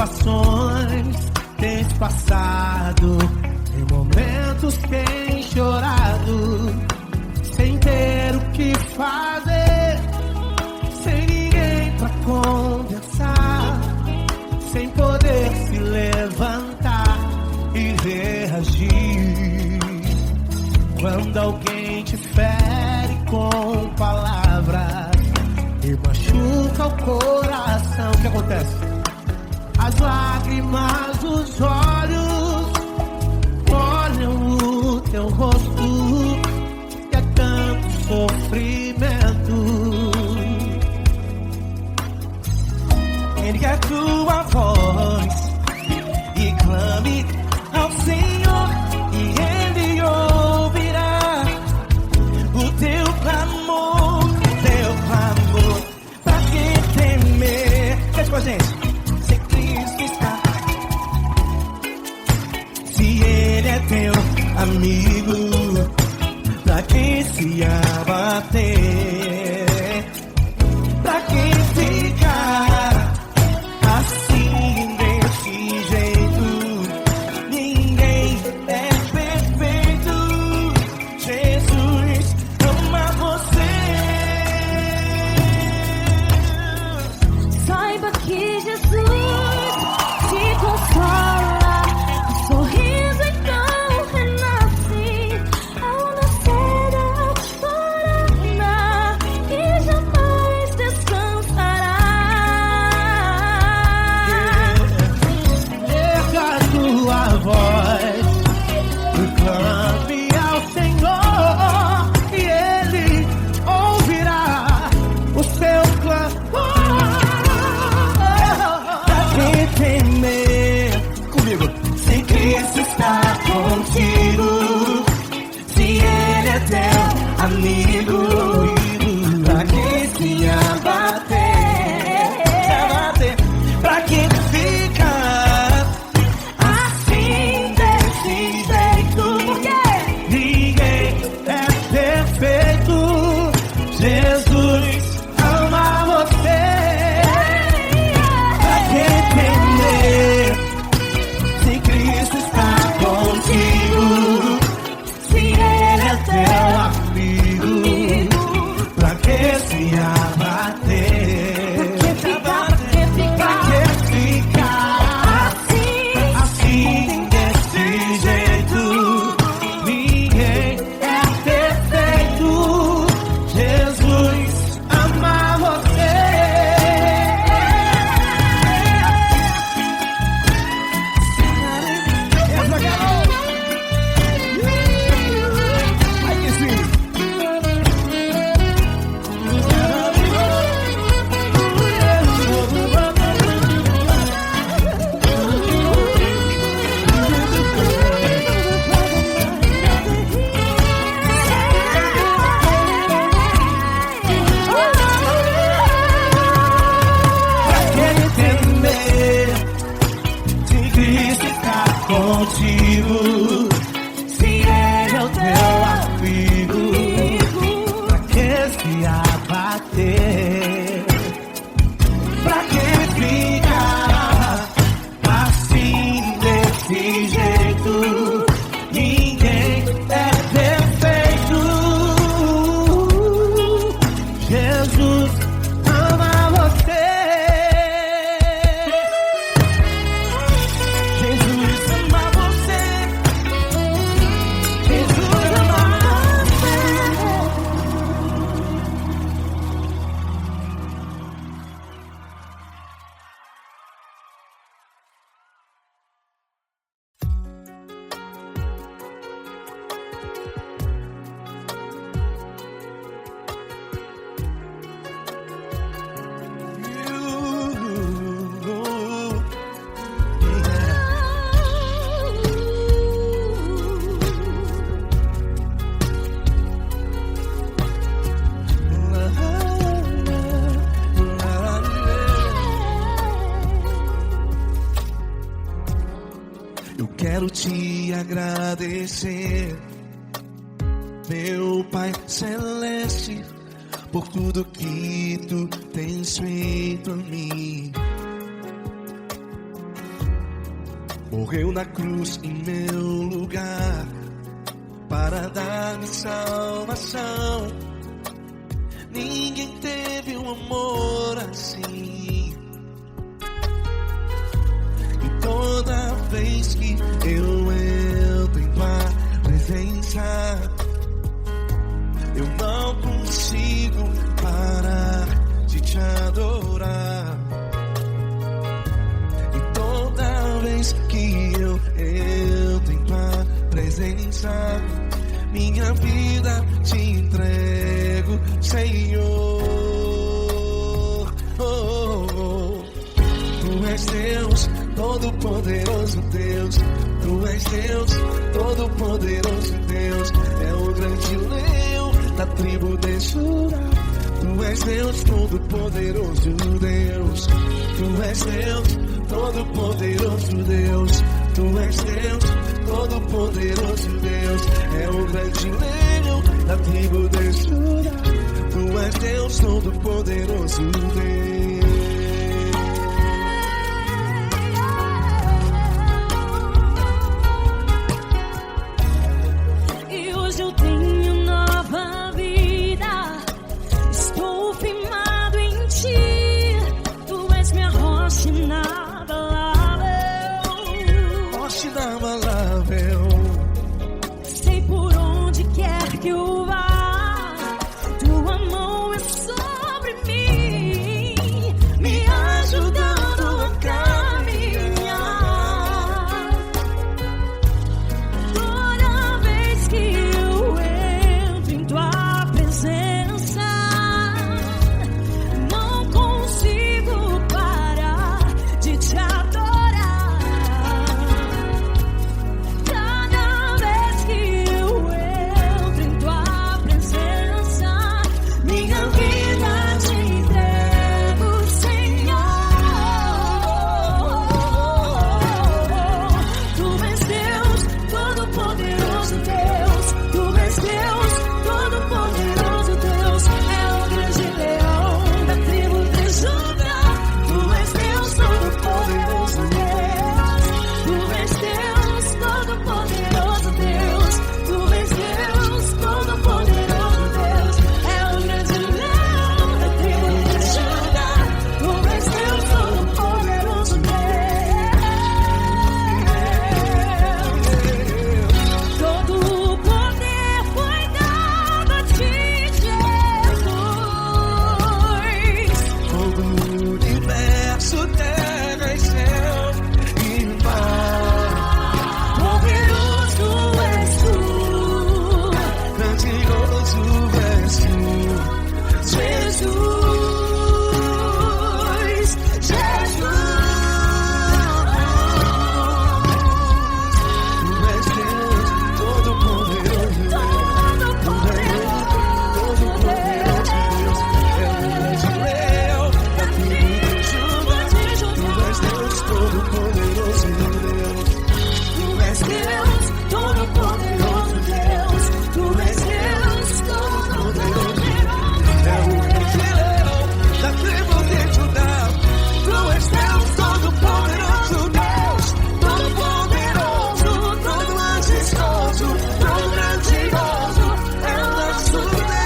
situações tens passado, em momentos tens chorado, sem ter o que fazer, sem ninguém pra conversar, sem poder se levantar e reagir. Quando alguém te fere com palavras e machuca o coração, o que acontece? As lágrimas dos olhos molham o teu rosto, e é tanto sofrimento. Ergue a tua voz e clame ao Senhor, e Ele ouvirá o teu clamor, pra que temer? Cante com a gente. Se Cristo está, se Ele é teu amigo, pra que se abater? Pra que ficar assim, desse jeito? Ninguém é perfeito. Jesus ama você. Saiba que Jesus te consola, o sorriso então renasce ao nascer da aurora e jamais descansará. Erga a tua voz e clame ao Senhor, e Ele ouvirá o seu clamor. Pra que temer? Comigo. Se Cristo está contigo, se Ele é teu amigo, pra que se abater? Pra que ficar assim, desse jeito? Porque ninguém é perfeito. Jesus ama você. Pra que temer? Se Cristo está contigo, se Ele é teu amigo, pra que se abater? Pra que ficar assim, desse jeito? Ninguém é perfeito. Jesus ama você. Ai que sim. Pra que temer? Se Cristo está contigo, se Ele é o teu amigo, pra que se abater? Pra que ficar assim, desse jeito? Ninguém é perfeito. Jesus ama você. Jesus ama você. Jesus ama você. Eu quero te agradecer, meu Pai Celeste, por tudo que tu tens feito a mim. morreu na cruz em meu lugar para dar-me salvação. Ninguém teve um amor assim. E toda vez que eu entro em tua presença, eu não consigo parar de te adorar. E toda vez que eu entro em tua presença, minha vida te entrego, Senhor. Tu és Deus, Todo-Poderoso Deus. Tu és Deus, Todo-Poderoso Deus. É o grande leão da tribo de Judá. Tu és Deus, Todo-Poderoso Deus. Tu és Deus, Todo-Poderoso Deus. Tu és Deus, Todo-Poderoso Deus. É o grande leão da tribo de Judá. Tu és Deus, Todo-Poderoso Deus. E hoje eu tenho nova vida. Estou firmado em ti. Tu és minha rocha inabalável. Rocha inabalável. Sei por onde quer que eu vá, tua mão é sobre mim, me ajudando a caminhar. Toda vez que eu entro em tua presença, não consigo parar de te adorar. Cada vez que eu entro em tua presença, minha vida te entrego, Senhor. Tu és Deus, Todo-Poderoso Deus. Tu és Deus, Todo-Poderoso Deus. É o grande leão da tribo de Judá. Tu és Deus, Todo-Poderoso Deus. Tu és Deus, Todo-Poderoso Deus. Tu és Deus, Todo-Poderoso Deus. É o grande leão da tribo de Judá. Tu és Deus, Todo-Poderoso Deus. Todo o poder foi dado a ti, Jesus. Todo o universo, terra e céu e mar. Poderoso és tu, Grandioso és tu, Jesus, Jesus. Tu és Deus, Todo-Poderoso Deus. Tu és Todo-Poderoso Deus. É o grande leão da tribo de Judá. Tu és Deus, Todo-Poderoso Deus. Tu és Deus, Todo-Poderoso Deus. Tu és Deus, Todo-Poderoso É o grande leão da tribo de Judá. Tu és Deus, Todo-Poderoso Deus. Todo-Poderoso, todo majestoso, todo grandioso. É o nosso Deus.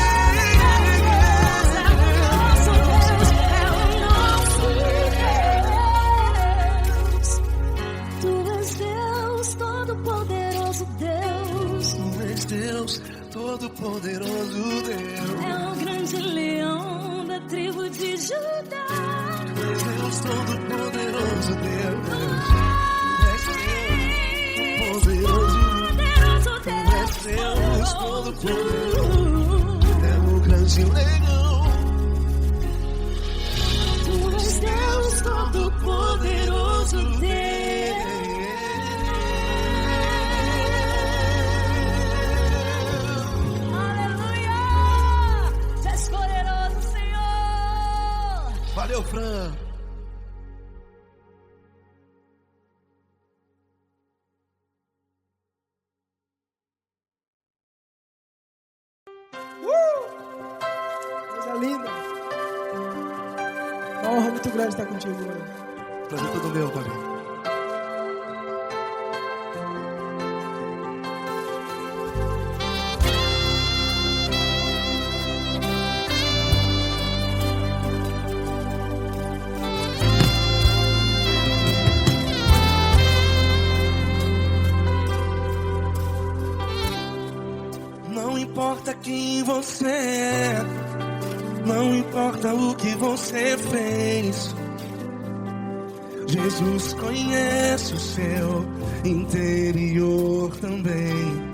Tu és Deus, Todo-Poderoso Deus. Tu és Deus, Todo-Poderoso Deus. É o grande leão da tribo de Judá. Tu és Deus, Todo-Poderoso Deus. Tu és Deus, Todo-Poderoso. Poderoso Tu és Deus, Todo-Poderoso. É o grande leão. Tu és Deus, Todo-Poderoso Deus. Aleluia! Tu és poderoso, Senhor. Valeu, Fran. Coisa linda. Uma honra muito grande estar contigo, mano. Prazer todo meu, Paulinho. importa quem você é, não importa o que você fez, Jesus conhece o seu interior também.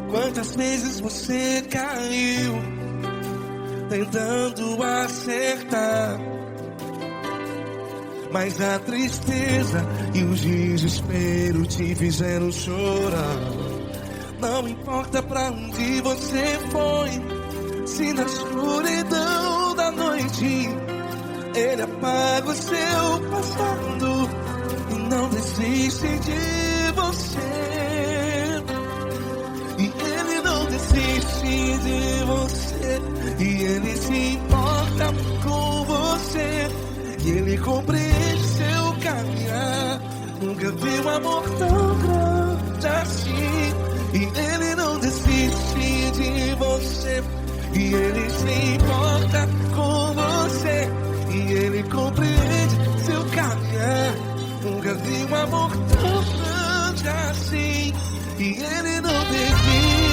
Quantas vezes você caiu tentando acertar, mas a tristeza e o desespero te fizeram chorar. Não importa pra onde você foi, se na escuridão da noite Ele apaga o seu passado e não desiste de você. E Ele não desiste de você, e Ele se importa com você, e Ele compreende seu caminhar. Nunca vi um amor tão grande assim. E Ele não desiste de você, e Ele se importa com você, e Ele compreende seu caminhar. Nunca vi um amor tão grande assim. E Ele não desiste.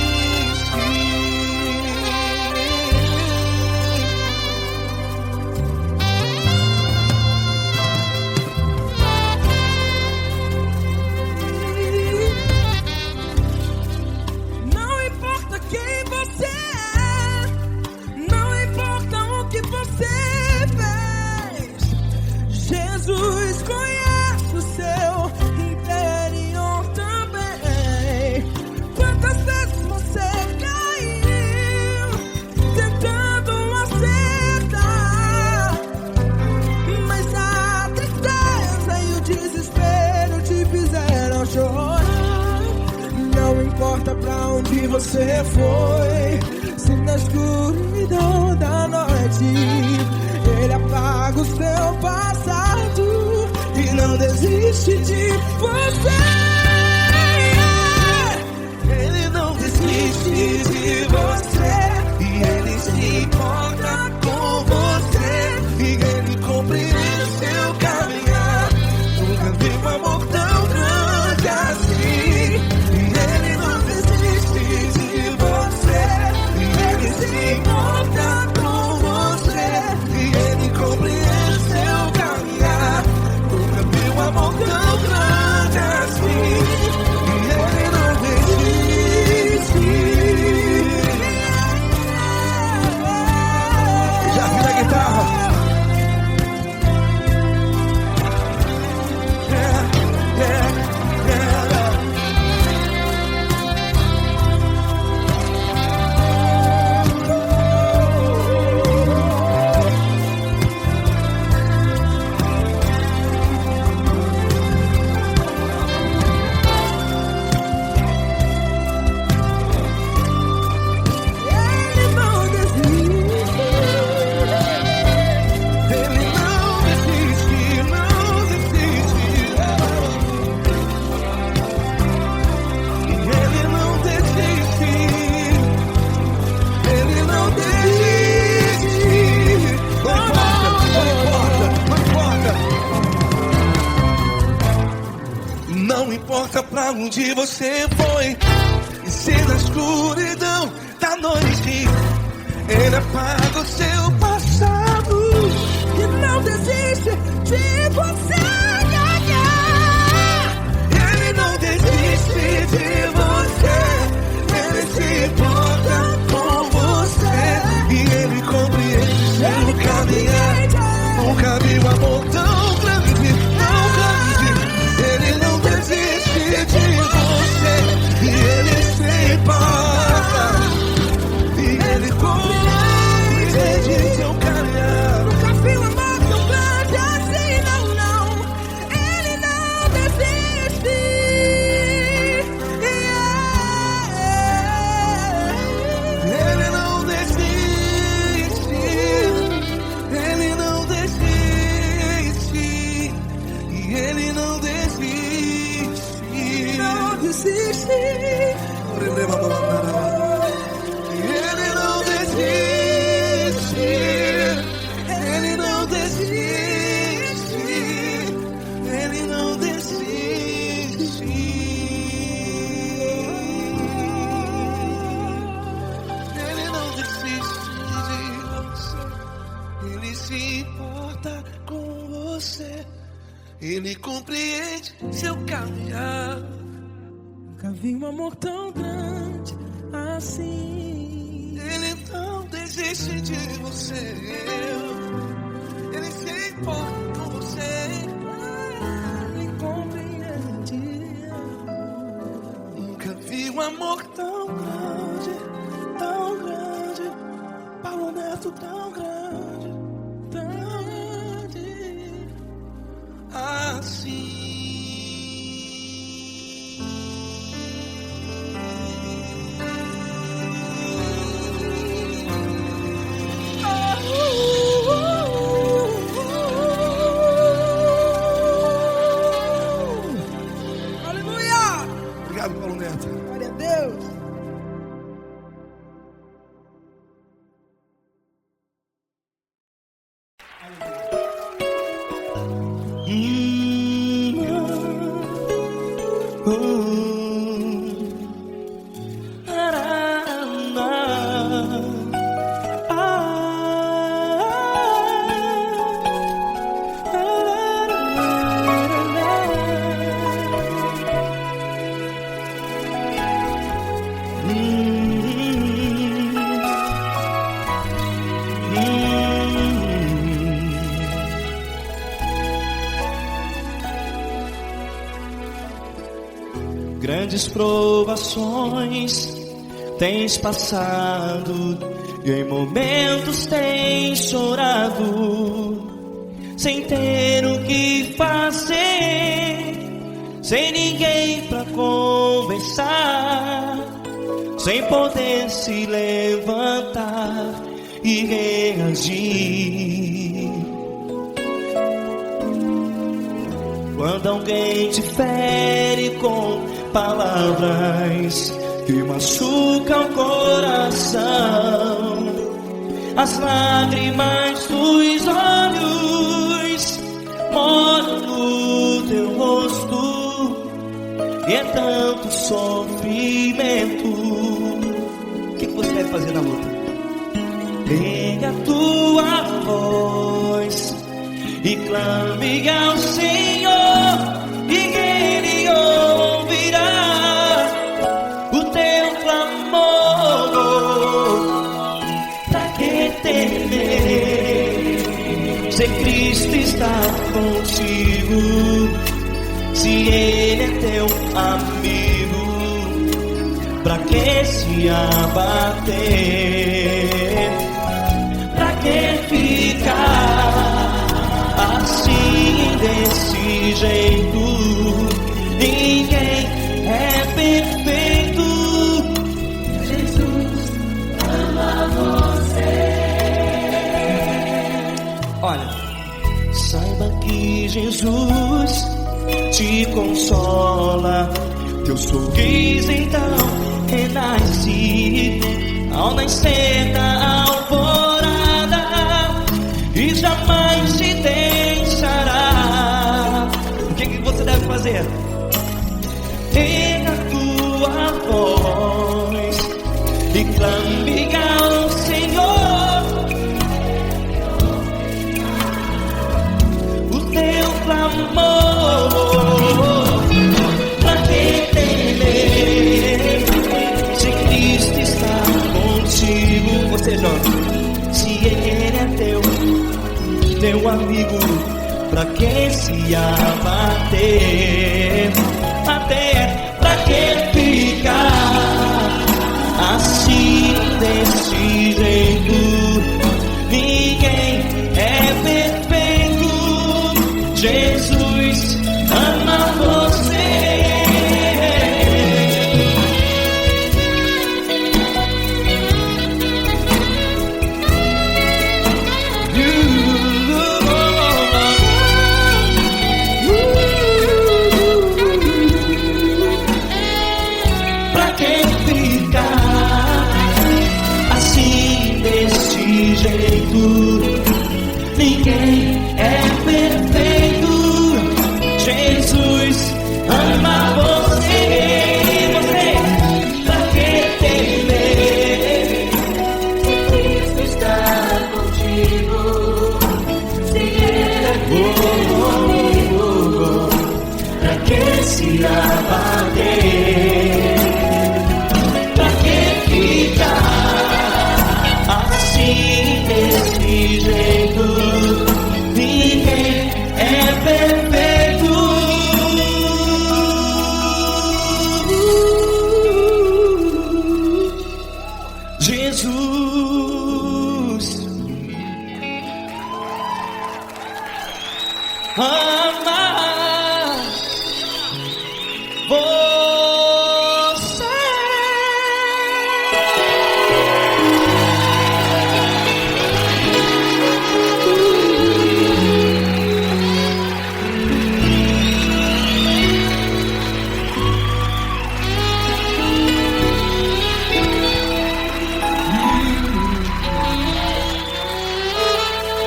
Jesus conhece o seu interior também. Quantas vezes você caiu tentando acertar, mas a tristeza e o desespero te fizeram chorar. Não importa pra onde você foi, se na escuridão da noite Ele apaga o seu passado e não desiste de você. Ele não desiste de você, e Ele se importa com você, e Ele compreende seu caminhar. Nunca vi um amor tão grande assim. E Ele não desiste de você, e Ele se importa com você, e Ele compreende seu caminhar. Nunca vi um amor tão grande assim. E Ele não desiste. Já vira a guitarra. Não importa pra onde você foi, e se na escuridão da noite Ele apaga o seu passado E não desiste de você. Ele não desiste de você, Ele se importa com você, e Ele compreende seu caminhar. Nunca vi um amor tão grande, tão grande. Ele não desiste de você, e Ele se importa, e Ele compreende seu caminhar. Nunca vi um amor tão grande assim, não, não. Ele não desiste. Ele não desiste. Ele não desiste. E Ele não desiste. Não desiste. Ele não desiste. Ele não desiste. Ele não desiste. você. Ele compreende seu caminhar. Nunca vi um amor tão grande assim. Ele não desiste de você. Ele se importa com você. Ele compreende. Nunca vi um amor tão grande, Tão grande, Paulo Neto, tão grande, tão grande assim. Aleluia! Obrigado, Paulo Neto. Glória a Deus! Grandes provações tens passado e em momentos tens chorado, sem ter o que fazer, sem ninguém pra conversar, sem poder se levantar e reagir. Quando alguém te fere com palavras que machucam o coração, as lágrimas dos olhos molham no teu rosto, e é tanto sofrimento. O que você vai fazer na luta? Pega a tua voz e clame ao Senhor, e Ele ouvirá o teu clamor. Pra que temer, se Cristo está contigo, se Ele é teu amigo? Pra que se abater? Pra que ficar assim, desse jeito? Ninguém é perfeito. Jesus ama você. Olha, saiba que Jesus te consola, teu sorriso então renasce ao nascer da alvorada, e jamais te deixará. O que você deve fazer? Erga a tua voz e clame ao Senhor, o teu clamor. Pra que temer, se Cristo está contigo? Você joga. Se Ele é teu amigo, pra que se abater? Até pra que ficar assim, desse jeito? Ninguém é perfeito. Jesus ama você. Ninguém é perfeito. Jesus Pra que se abater? Pra que ficar assim desse jeito? Ninguém é perfeito. Jesus ama você.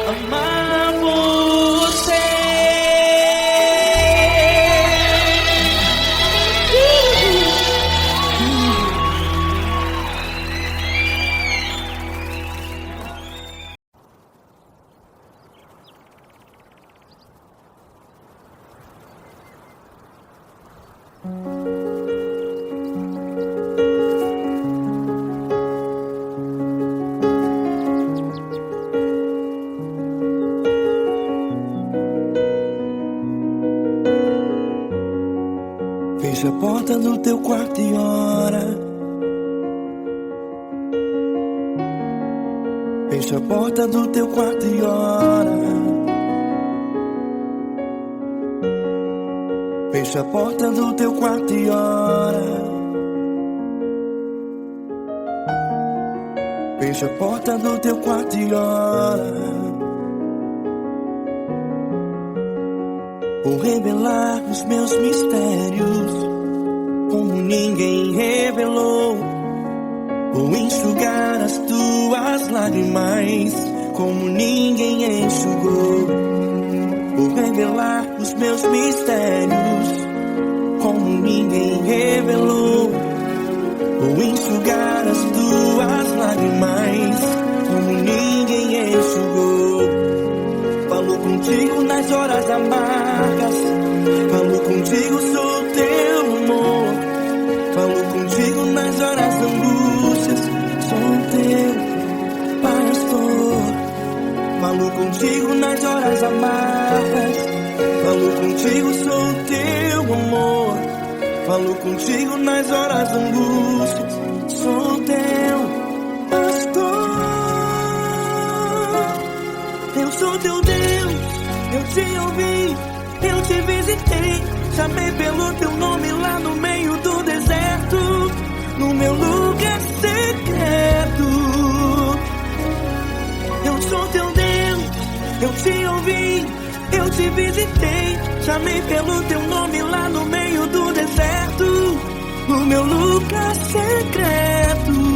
Amar você. Fecha a porta do teu quarto e ora. Fecha a porta do teu quarto e ora. Fecha a porta do teu quarto e ora. Fecha a porta do teu quarto e ora. Vou revelar os meus mistérios como ninguém revelou. Vou enxugar as tuas lágrimas como ninguém enxugou. Vou revelar os meus mistérios como ninguém revelou. Vou enxugar as tuas lágrimas como ninguém enxugou. Falo contigo nas horas amargas, falo contigo, sou teu amor. Falo contigo nas horas angústias, sou teu pastor. Falo contigo nas horas amargas, falo contigo, sou teu amor. Falo contigo nas horas angústias, sou teu pastor. Eu sou teu Deus, eu te ouvi, eu te visitei. Chamei pelo teu nome lá no meio do deserto, no meu lugar secreto. Eu sou teu Deus, eu te ouvi, eu te visitei. Chamei pelo teu nome lá no meio do deserto, no meu lugar secreto.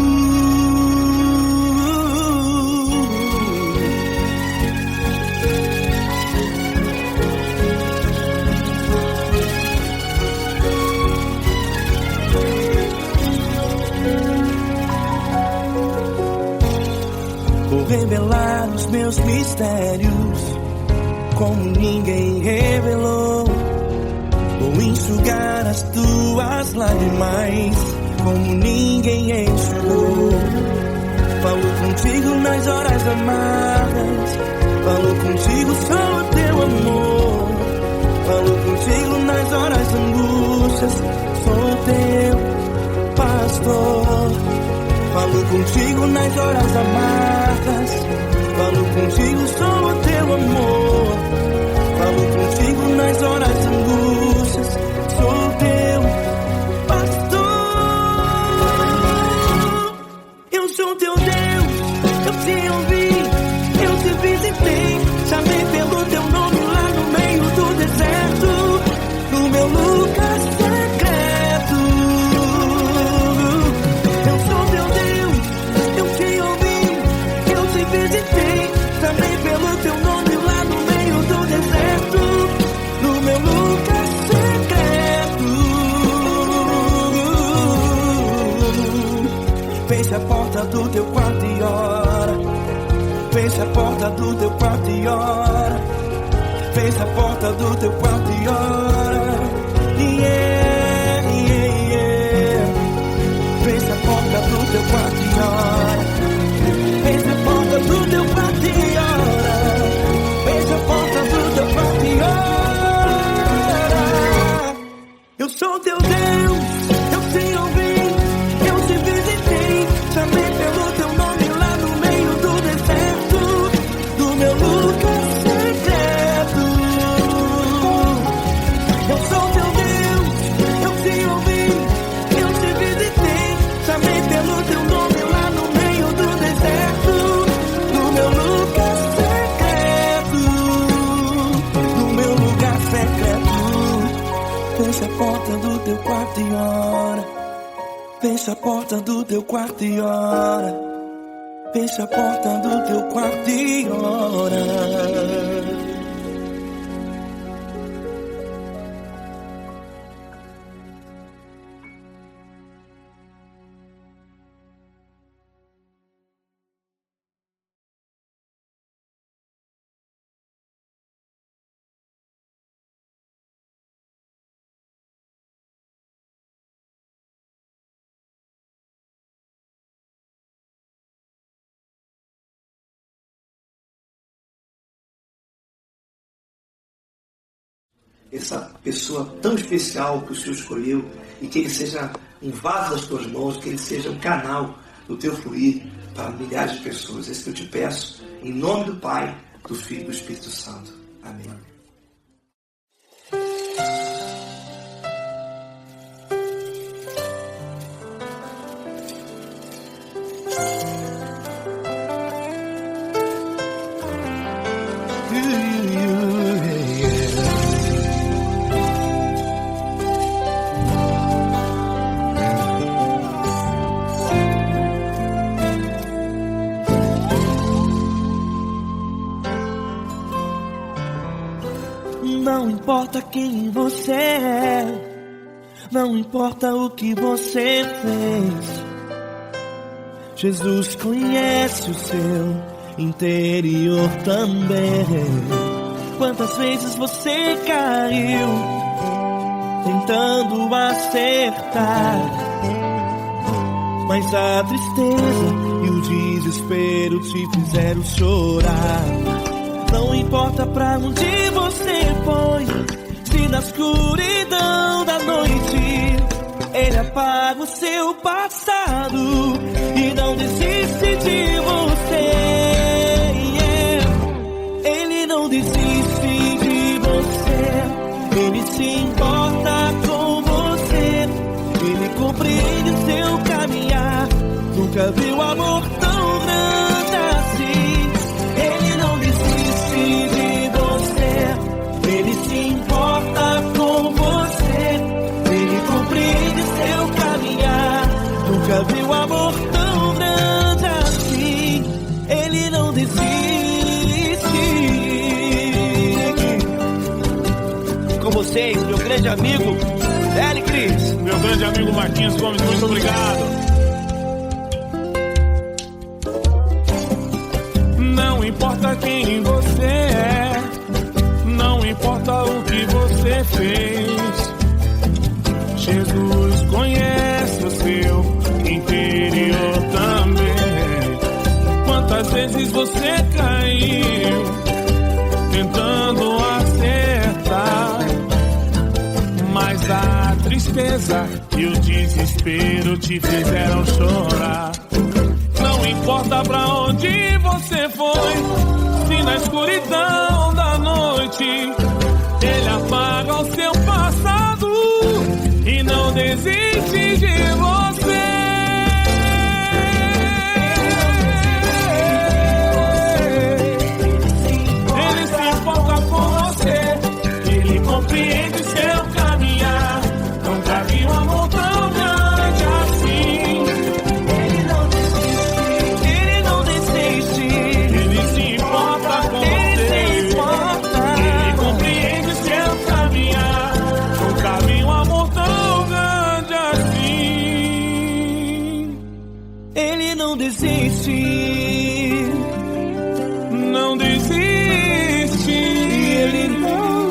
Vou revelar os meus mistérios como ninguém revelou. Vou enxugar as tuas lágrimas como ninguém enxugou. Falo contigo nas horas amargas, falo contigo, sou teu amor. Falo contigo nas horas angústias, sou teu pastor. Falo contigo nas horas amargas, falo contigo, sou teu amor. Falo contigo nas horas angústias, sou teu pastor. Eu sou teu Deus, eu te ouvi, eu te visitei. Chamei pelo teu nome lá no meio do deserto, no meu lugar secreto. Eu sou teu Deus, eu te ouvi, eu te visitei. Chamei pelo teu nome lá no meio do deserto, no meu lugar secreto. Fecha a porta do teu quarto e ora. Fecha a porta do teu quarto e ora. Fecha fecha a porta do teu quarto e ora. Yeah, yeah, yeah. Fecha a porta do teu quarto e ora. Fecha a porta do teu quarto e ora. Fecha a porta do teu quarto e ora. Eu sou teu Deus, eu te ouvi, eu te visitei, chamei pelo teu nome lá no meio do deserto, do meu lugar secreto. Eu sou teu Deus, eu te ouvi, eu te visitei, chamei pelo teu nome lá no meio do deserto, do meu lugar secreto, do meu lugar secreto. Fecha a porta do teu quarto e ora. Fecha a porta do teu quarto e ora. Fecha a porta do teu quarto e ora. Essa pessoa tão especial que o Senhor escolheu, e que ele seja um vaso das tuas mãos, que ele seja um canal do teu fluir para milhares de pessoas. É isso que eu te peço, em nome do Pai, do Filho e do Espírito Santo. Amém. Não importa quem você é, não importa o que você fez, Jesus conhece o seu interior também. Quantas vezes você caiu tentando acertar, mas a tristeza e o desespero te fizeram chorar. Não importa pra onde você foi, se na escuridão da noite Ele apaga o seu passado e não desiste de você. Ele não desiste de você, Ele se importa com você, Ele compreende o seu caminhar. Nunca viu amor tão grande assim. Ele não desiste de você, Ele se importa com você, Ele compreende seu caminhar. Nunca viu amor tão grande assim. Ele não desiste. Com vocês, meu grande amigo L. Cris. Meu grande amigo Marquinhos Gomes, muito obrigado. Não importa quem você é, não importa o que você fez, Jesus conhece o seu interior também. Quantas vezes você caiu tentando acertar, mas a tristeza e o desespero te fizeram chorar. Não importa pra onde você foi, se na escuridão da noite Ele apaga o seu passado e não desiste de você. Ele se importa com você, Ele compreende seu caminhar. Nunca vi um amor tão grande assim. Não desiste, não desiste, Ele não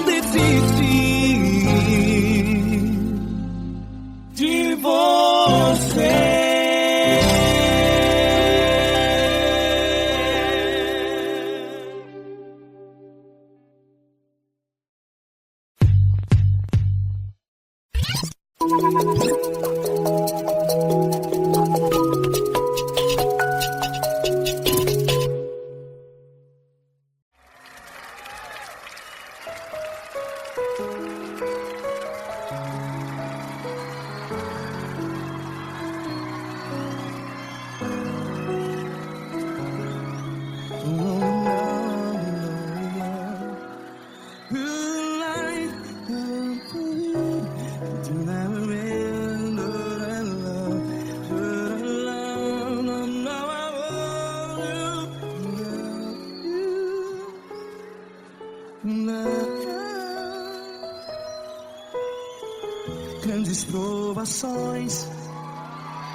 Grandes provações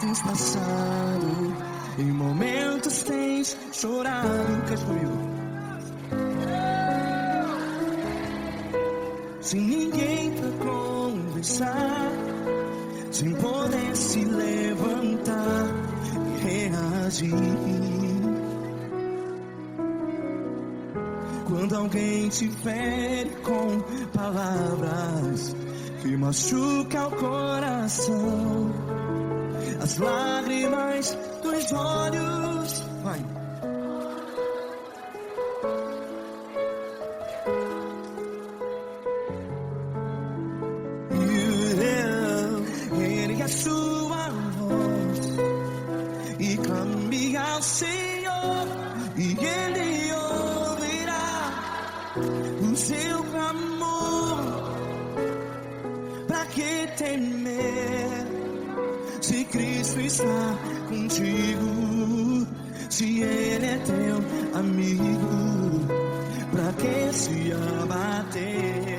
tens passado, em momentos tens chorado. Cante comigo. Sem ninguém pra conversar, sem poder se levantar e reagir. Quando alguém te fere com palavras que machuca o coração, as lágrimas dos olhos, vai. Ergue a sua voz e clame ao Senhor, e Ele ouvirá o seu clamor. Pra que temer, se Cristo está contigo? Se Ele é teu amigo, pra que se abater?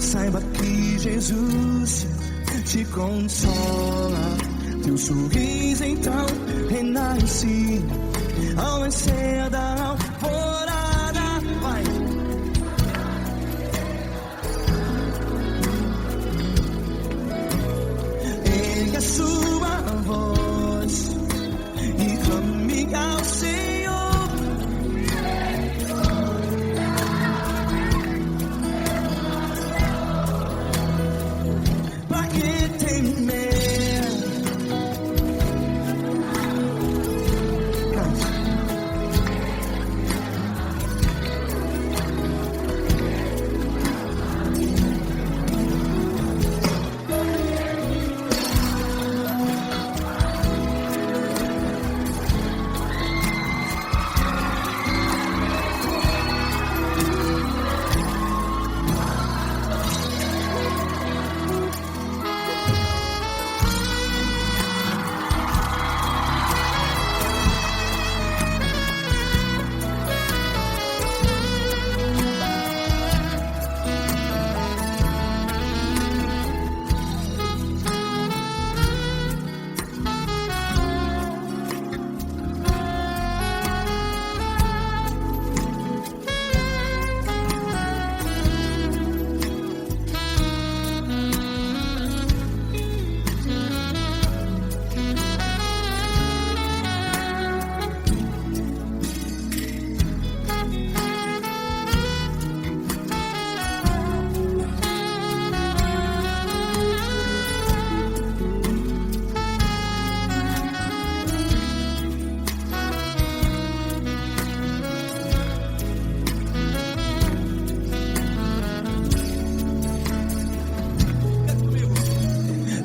Saiba que Jesus te consola, teu sorriso então renasce ao nascer da alvorada. Vai. Ergue a sua voz e clame ao Senhor.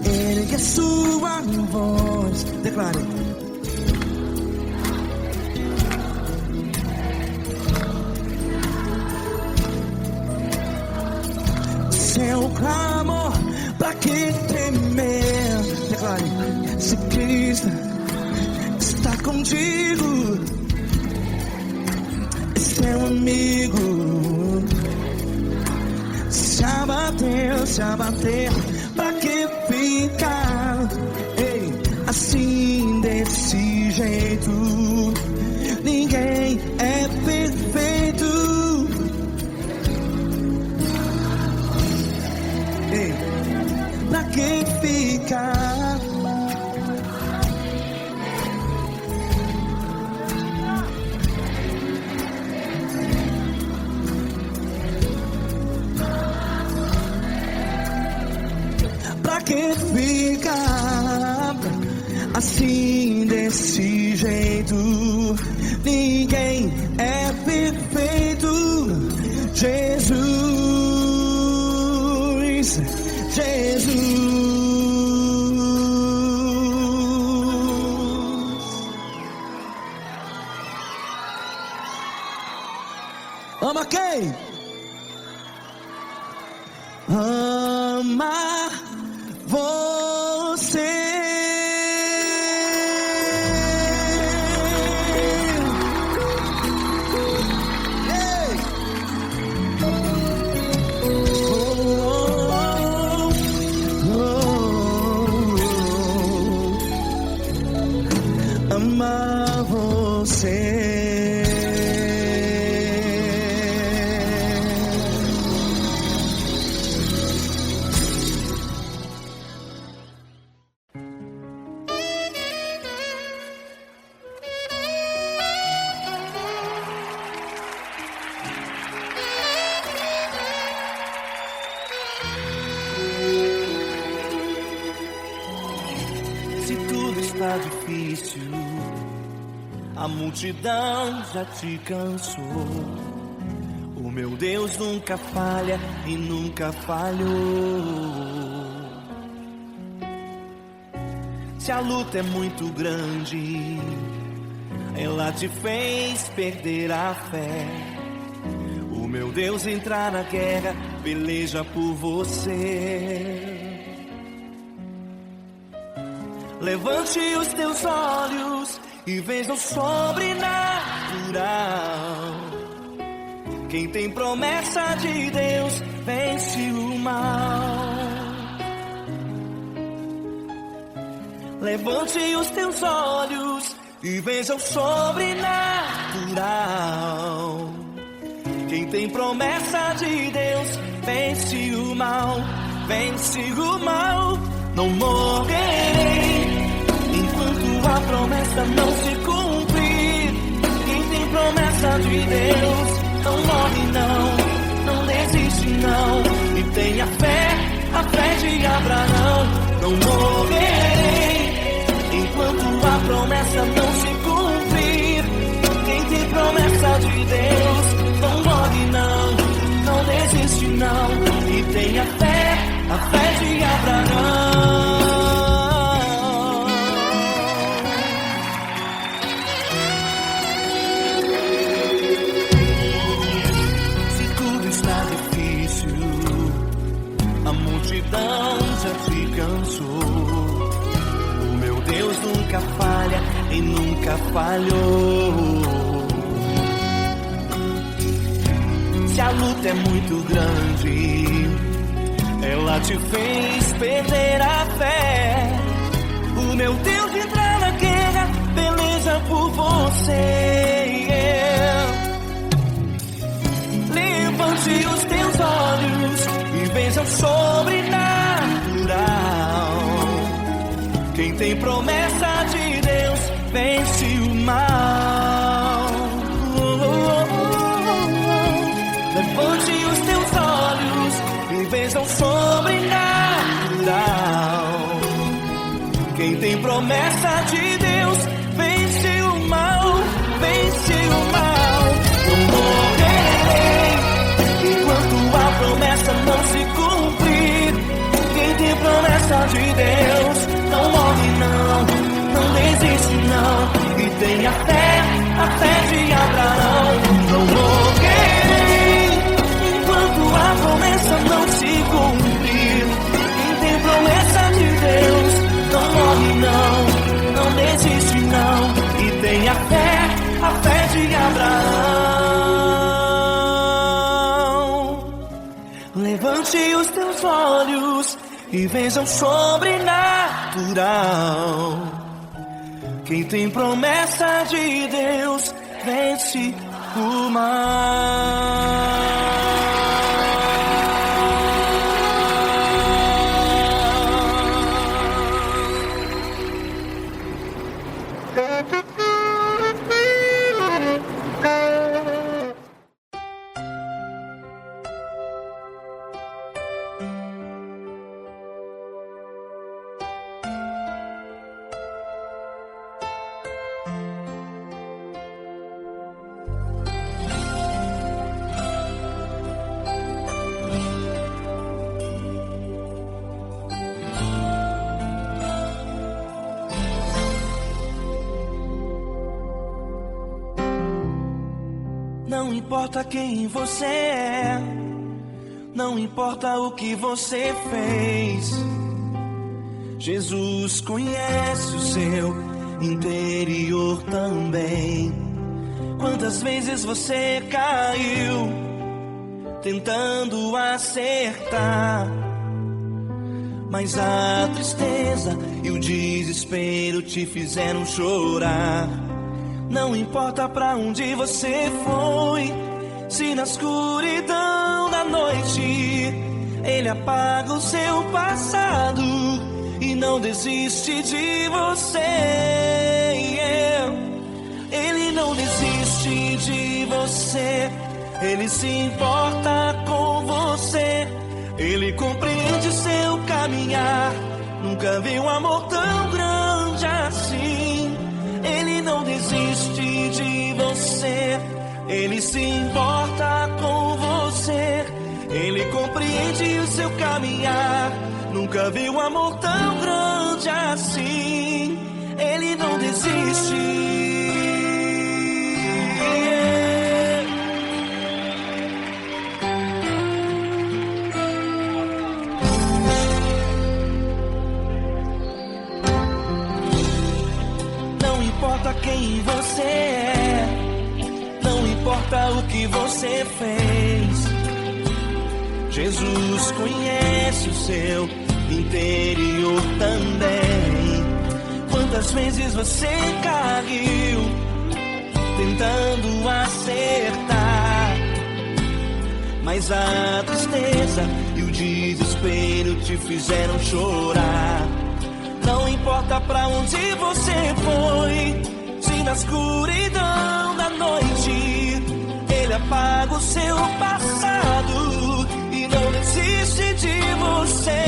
Ergue a sua voz, declare. Seu clamor, pra que temer? Declare. Se Cristo está contigo, é seu amigo. Se abater, pra que ficar, ei, assim desse jeito? Ninguém é perfeito. Ei, pra que ficar? assim desse jeito. Ninguém é perfeito. Jesus, Jesus. Ama quem? Ama você. Ei! Ama você. Se tudo está difícil, a multidão já te cansou. O meu Deus nunca falha e nunca falhou. Se a luta é muito grande, ela te fez perder a fé. O meu Deus entrar na guerra, peleja por você. Levante os teus olhos e veja o sobrenatural. Quem tem promessa de Deus vence o mal. Levante os teus olhos e veja o sobrenatural. Quem tem promessa de Deus vence o mal. Vence o mal. Não morrerei enquanto a promessa não se cumprir. Quem tem promessa de Deus não morre não desiste não. E tenha fé, a fé de Abraão. Não morrerei enquanto a promessa não se cumprir. Quem tem promessa de Deus não morre não desiste não. E tenha fé, a fé de Abraão. Se tudo está difícil, a multidão já te cansou. O meu Deus nunca falha e nunca falhou. Se a luta é muito grande, ela te fez perder a fé. O meu Deus entrar na guerra, peleja por você. Levante os teus olhos e veja o sobrenatural. Quem tem promessa de Deus vence o mal. Levante os teus olhos e veja o sobrenatural. Quem tem promessa de Deus vence o mal, vence o mal. Não morrerei enquanto a promessa não se cumprir. Quem tem promessa de Deus não morre não desiste não. E tenha fé, a fé de Abraão. Não morrerei enquanto a promessa não se cumprir. Quem tem promessa de Deus não morre não desiste não. E tenha fé, a fé de Abraão. Levante os teus olhos e veja o sobrenatural. Quem tem promessa de Deus vence o mal. Não importa quem você é, não importa o que você fez, Jesus conhece o seu interior também. Quantas vezes você caiu tentando acertar, mas a tristeza e o desespero te fizeram chorar. Não importa pra onde você foi, se na escuridão da noite Ele apaga o seu passado e não desiste de você. Ele não desiste de você, Ele se importa com você, Ele compreende seu caminhar. Nunca vi um amor tão grande assim. Ele não desiste de você, Ele se importa com você, Ele compreende o seu caminhar. Nunca vi um amor tão grande assim. Ele não desiste. Não importa quem você é, não importa o que você fez, Jesus conhece o seu interior também. Quantas vezes você caiu tentando acertar, mas a tristeza e o desespero te fizeram chorar. Não importa pra onde você foi, se na escuridão da noite Ele apaga o seu passado e não desiste de você.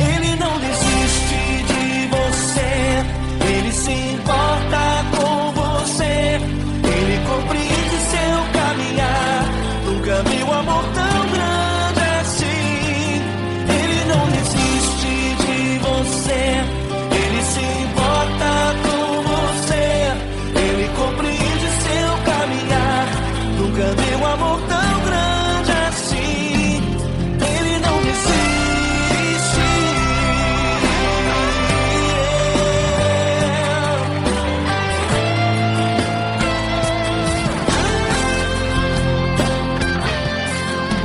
Ele não desiste de você, Ele se importa com você, Ele compreende seu caminhar. Nunca vi um amor tão grande assim. Ele não desiste de você, Ele se importa com você, Ele compreende seu caminhar. Nunca vi um amor tão grande assim. Ele não desiste.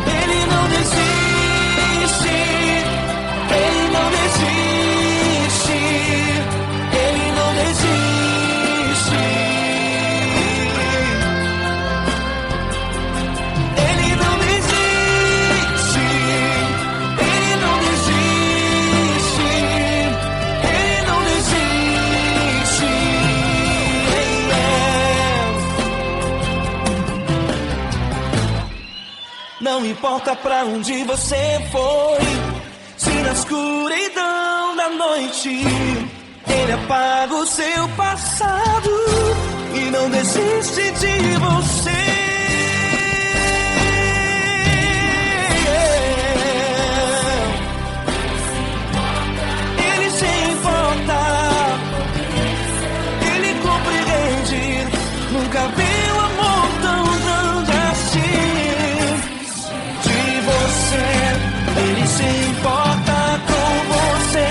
Ele não desiste. Ele não desiste. Ele não desiste. Ele não desiste. Ele não desiste. Ele não desiste. Não importa pra onde você foi, se na escuridão da noite Ele apaga o seu passado e não desiste de você. Ele se importa, Ele compreende. Nunca vi um amor tão grande assim. De você, Ele se importa com você,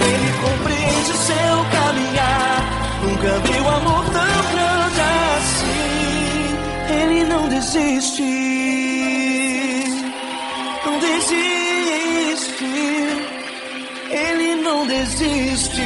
Ele compreende o seu caminhar. Nunca vi um amor tão grande assim. Ele não desiste, não desiste. Ele não desiste.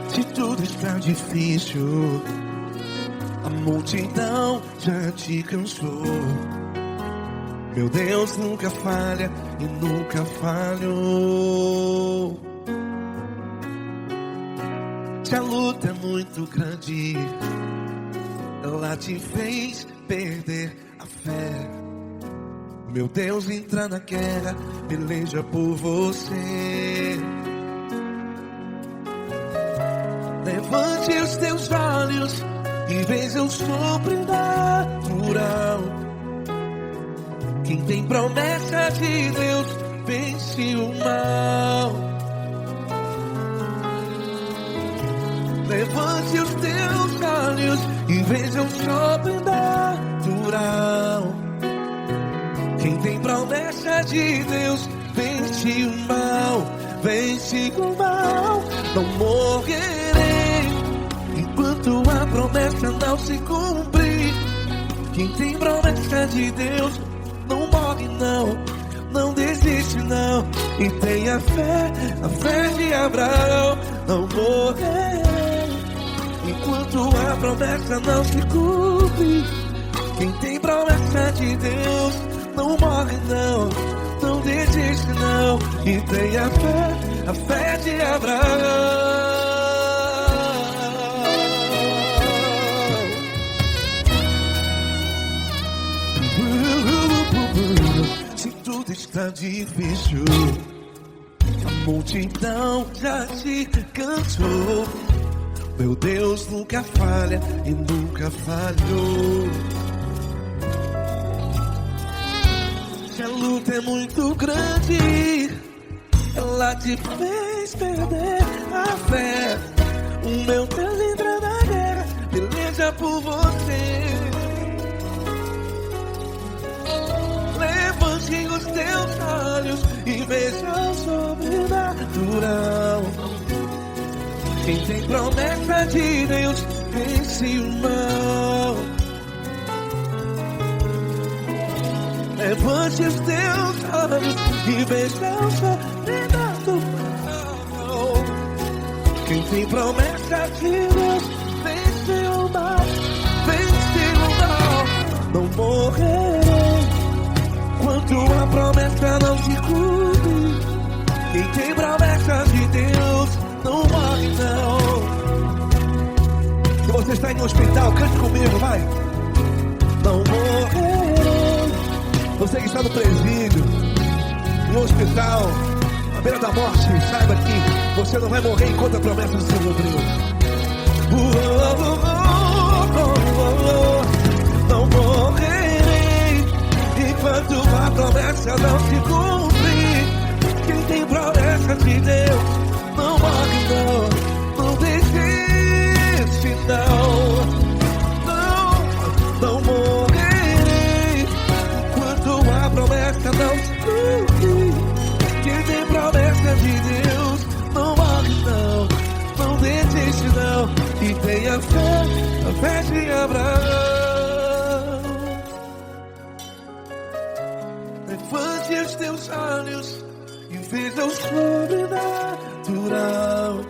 Se tudo está difícil, a multidão já te cansou. Meu Deus nunca falha e nunca falhou. Se a luta é muito grande, ela te fez perder a fé. Meu Deus entra na guerra, peleja por você. Levante os teus olhos e veja o sobrenatural. Quem tem promessa de Deus vence o mal. Levante os teus olhos e veja o sobrenatural. Quem tem promessa de Deus vence o mal. Vence o mal. Não morrerei enquanto a promessa não se cumprir. Quem tem promessa de Deus não morre não, não desiste não. E tenha fé, a fé de Abraão. Não morrerei enquanto a promessa não se cumpre. Quem tem promessa de Deus não morre não, não desiste não. E tenha fé, a fé de Abraão. Se tudo está difícil, a multidão já te cansou. Meu Deus nunca falha e nunca falhou. Se a luta é muito grande, ela te fez perder a fé. O meu Deus entra na guerra, peleja por você. Levante os teus olhos e veja o sobrenatural. Quem tem promessa de Deus vence o mal. Levante os teus olhos e veja o sobrenatural. Quem tem promessa de Deus vence o mal. Vence o mal. Não morrerei enquanto a promessa não se cumpre. Quem tem promessa de Deus não morre não. Se você está em um hospital, cante comigo, vai. Não morrerei. Você que está no presídio, no hospital, à beira da morte, saiba que você não vai morrer enquanto a promessa não se cumpriu. Não morrerei enquanto a promessa não se cumprir. Quem tem promessa de Deus não morre não, não desiste não. Não morrerei enquanto a promessa não se cumprir. Quem tem promessa de Deus não morre não, não desiste não. E tenha fé, a fé de Abraão. Levante os teus olhos e veja o sobrenatural.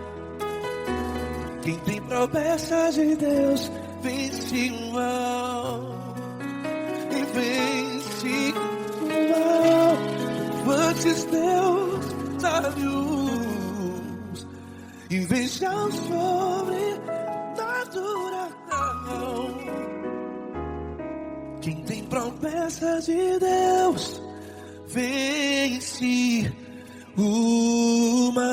Quem tem promessa de Deus vence o mal. E vence o mal. Levante os teus olhos e veja o sobrenatural. Quem tem promessa de Deus vence o mal.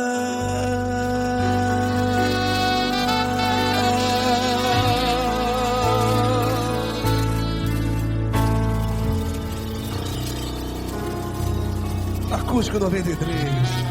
Acústico 93.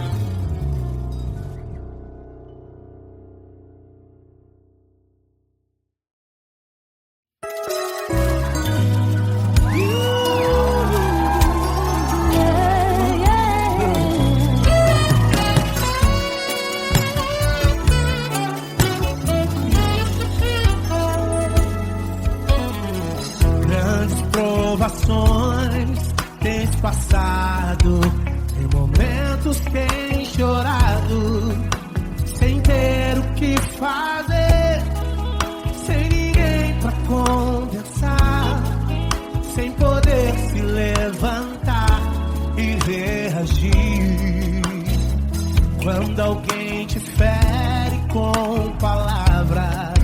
Tens passado, em momentos tens chorado, sem ter o que fazer, sem ninguém pra conversar, sem poder se levantar e reagir. Quando alguém te fere com palavras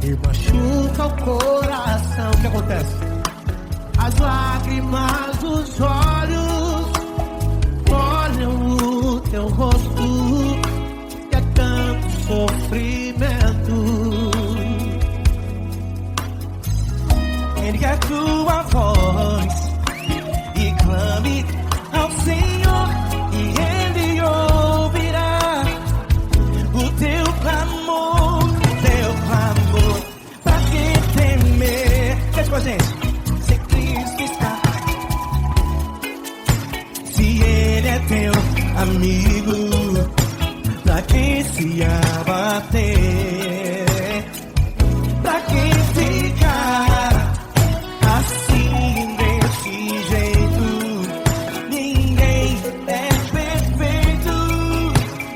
e machuca o coração, o que acontece? Às lágrimas dos olhos olham o teu rosto e é tanto sofrimento. Ergue a tua voz e clame ao Senhor e Ele ouvirá o teu clamor, pra que temer? Cante com a gente. Se Cristo está, se Ele é teu amigo, pra que se abater? Pra que ficar assim desse jeito? Ninguém é perfeito.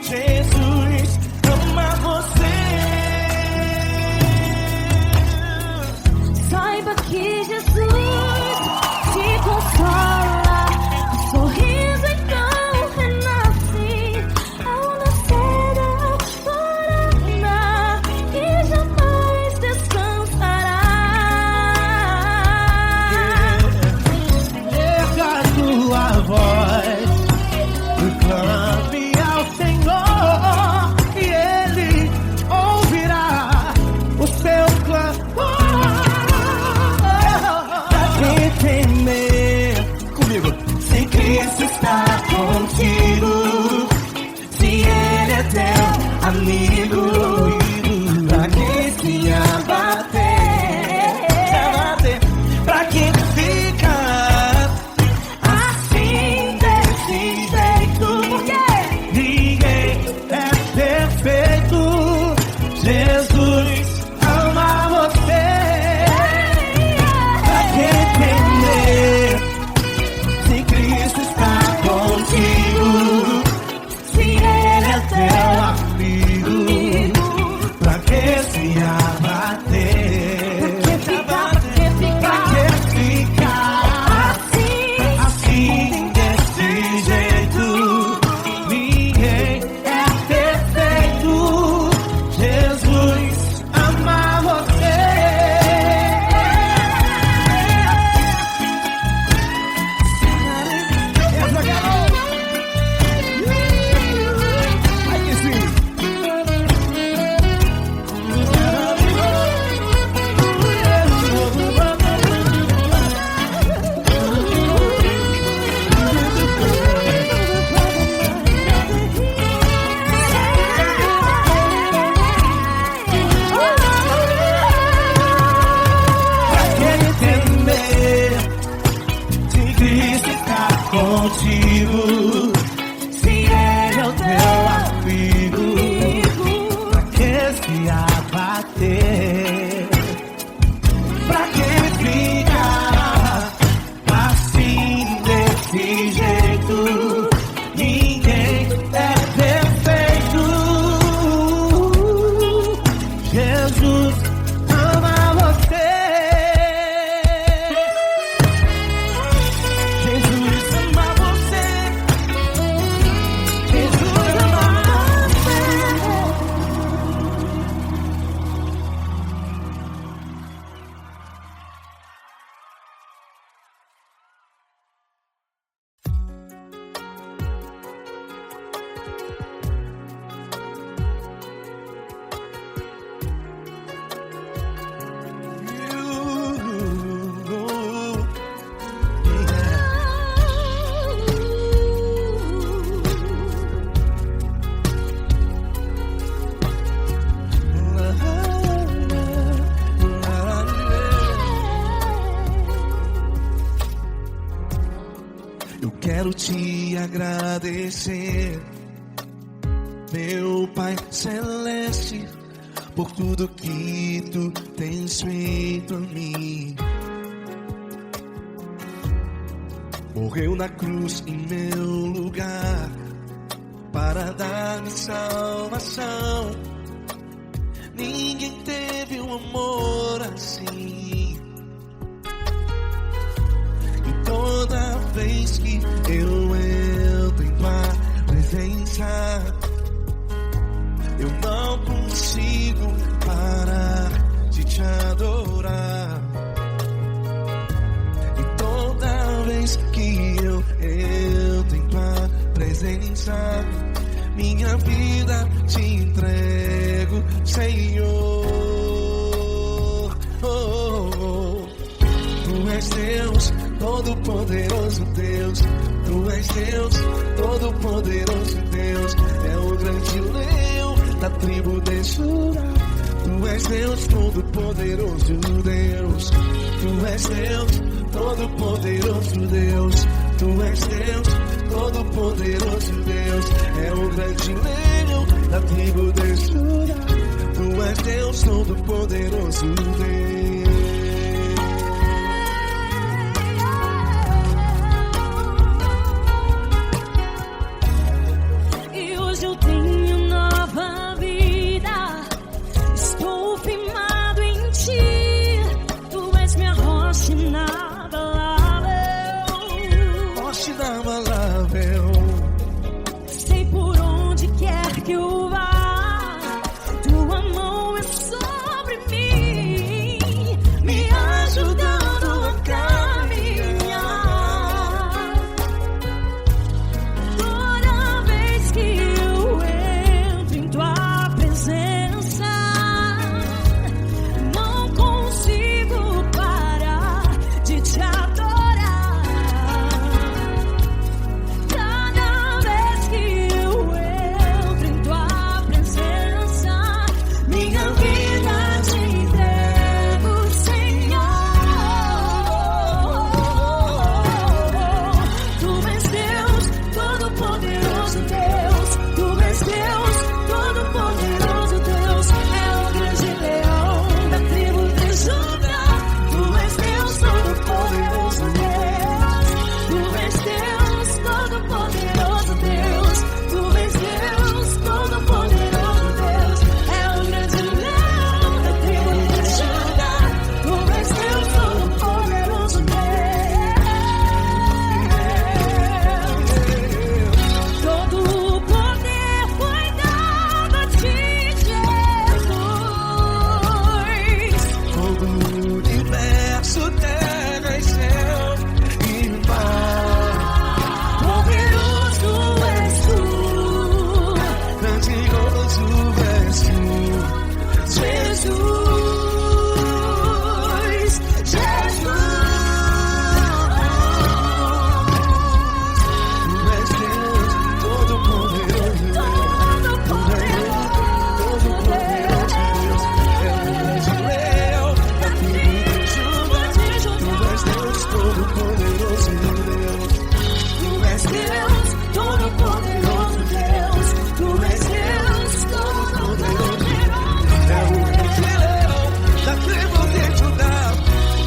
Jesus ama você. Saiba que Jesus te consola, o sorriso então renasce ao nascer da aurora e jamais descansará. Erga a tua voz e clame ao Senhor e Ele ouvirá o seu clamor. Pra que temer? Comigo. Se Cristo está contigo, se Ele é teu amigo, pra que se abater? Pra que ficar assim desse jeito? Porque ninguém é perfeito. Jesus ama você. Pra que temer? Se Cristo está contigo, se Ele é teu amigo, pra que se abater? Pra que ficar assim desse jeito? Ninguém é perfeito. Jesus ama você. Essa garota. Aí que sim. Pra que temer? Se Cristo está contigo, se Ele é o teu amigo, pra que se abater? Pra que ficar assim desse jeito? Ninguém é perfeito. Jesus ama você. Jesus ama você. Jesus ama você. Eu quero te agradecer, meu Pai Celeste, por tudo que tu tens feito a mim. Morreu na cruz em meu lugar para dar-me salvação. Ninguém teve um amor assim. E toda vez que eu entro em tua presença, eu não consigo parar de te adorar. E entro em tua presença. Minha vida te entrego, Senhor. Tu és Deus, todo-poderoso Deus. Tu és Deus, todo-poderoso Deus. É o grande leão da tribo de Judá. Tu és Deus, todo-poderoso Deus. Tu és Deus, todo-poderoso Deus. Tu és Deus, todo-poderoso Deus. É o grande leão da tribo de Judá. Tu és Deus, todo-poderoso Deus. E hoje eu tenho nova vida. Estou firmado em ti. Tu és minha rocha inabalável. Rocha inabalável. Sei por onde quer que eu vá, tua mão é sobre mim, me ajudando a caminhar. Toda vez que eu entro em tua presença, não consigo parar de te adorar. Cada vez que eu entro em tua presença, minha vida te entrego, Senhor. Tu és Deus, todo-poderoso Deus. Tu és Deus, todo-poderoso Deus. É o grande leão da tribo de Judá. Tu és Deus, todo-poderoso Deus. Tu és Deus, todo-poderoso Deus. Tu és Deus, todo-poderoso Deus. É o grande leão da tribo de Judá. Tu és Deus, todo-poderoso Deus. Todo o poder foi dado a ti, Jesus. Todo o universo, terra e céu e mar. Poderoso és tu, Grandioso és tu, Jesus. Tu és Deus, todo-poderoso Deus. Todo-poderoso Deus. É o grande leão da tribo de Judá. Tu és Deus, todo-poderoso Deus. Tu és Deus, todo-poderoso Deus. Tu és Deus, todo-poderoso É o grande leão da tribo de Judá.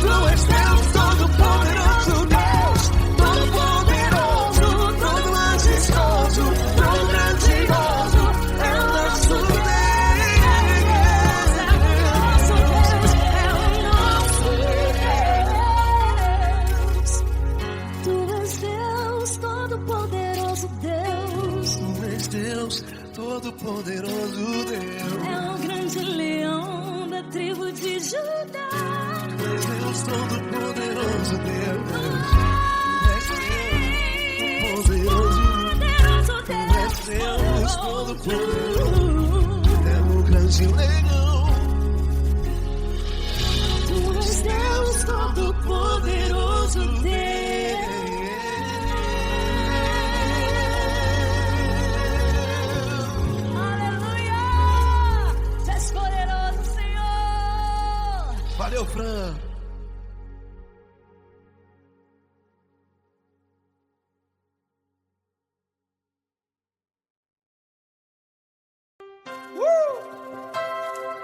Tu és Deus, todo-poderoso Deus. Todo-poderoso, todo majestoso, todo grandioso. É o nosso Deus. Tu és Deus, todo-poderoso Deus. Tu és Deus, todo-poderoso Deus. É o grande leão da tribo de Judá. Tu és Deus, todo-poderoso Deus. Tu és Deus, poderoso. Poderoso Tu és Deus, Deus. todo-poderoso. É o grande leão. Tu és Deus, todo-poderoso Deus. Aleluia! Tu és poderoso, Senhor. Valeu, Fran.